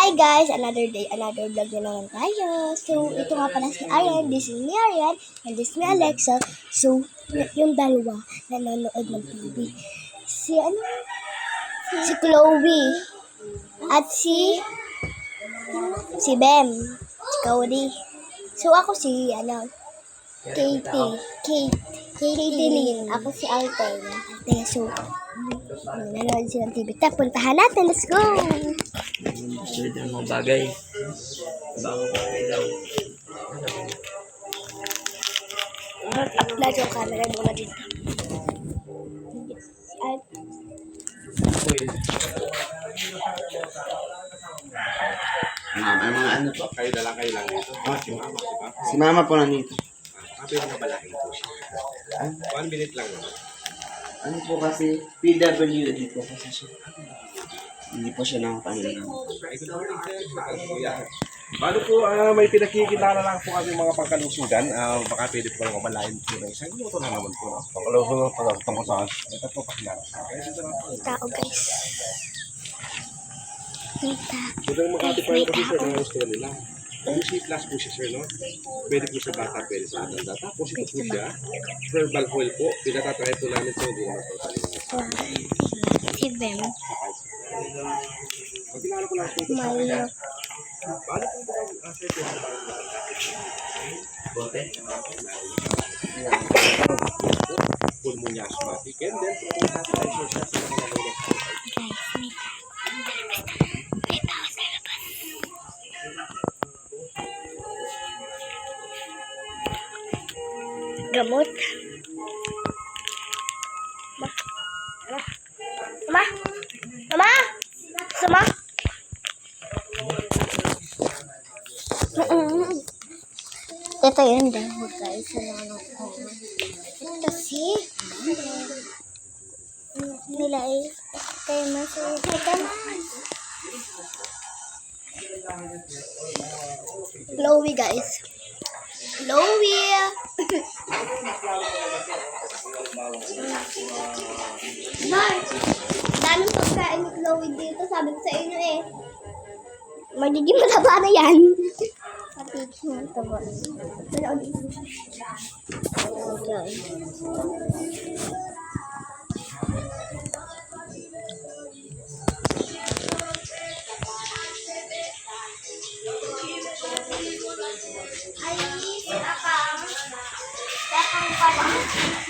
Hi guys! Another day, another vlog na naman tayo. So, ito nga pala si Arian, this is me Arian, and this is me Alexa. So, yung dalawa nanonood ng TV. Si Chloe. At si Bem. Si Cody. So, ako si, Katie Lynn. Ako si Alten. So, nanonood silang TV. Puntahan natin. Let's go! Sunod ng mga bagay. Bago bagay daw. Upload yung camera muna dito. Mama, mga ano to? Kayo na lang dito. Si Mama, di ba? Si Mama po nandito. Kapit na balaki po siya. 1 minute lang naman. Ano po kasi, PWD po kasi siya. Hindi po siya nakapanilang. Paano po, may pinakikilala lang po kami mga pangkalusugan. Baka pwede po kayo mamalayan po ng isang minuto na naman po. Pangkalusugan po lang tungkol saan. Ito po pakilala. Tao guys. Ito yung Makati pa yung kasi sir, ang gusto nila. Yung C-class po siya sir, no? Pwede po sa bata, pwede sa adult. Tapos ito po siya, verbal foil po. Pinatatry po namin ito, hindi naman po tayo. Si Bem. Pagkilala ko lang po ito sa kanya. Paano po ba ang sir po sa bata? Bote? Pulmonya asthmatic. And then, kung natatry siya sa mga nalulog sa Gamot. Mama! Sama? Ito yun dahil guys. Ito si nilay kayo masaya. Chloe guys. Chloe! Daming pagkain ni Chloe dito. Sabi ko sa inyo eh. Magiging mataba na yan. Patigil mo ito ba? Okay. Ay, akang pala.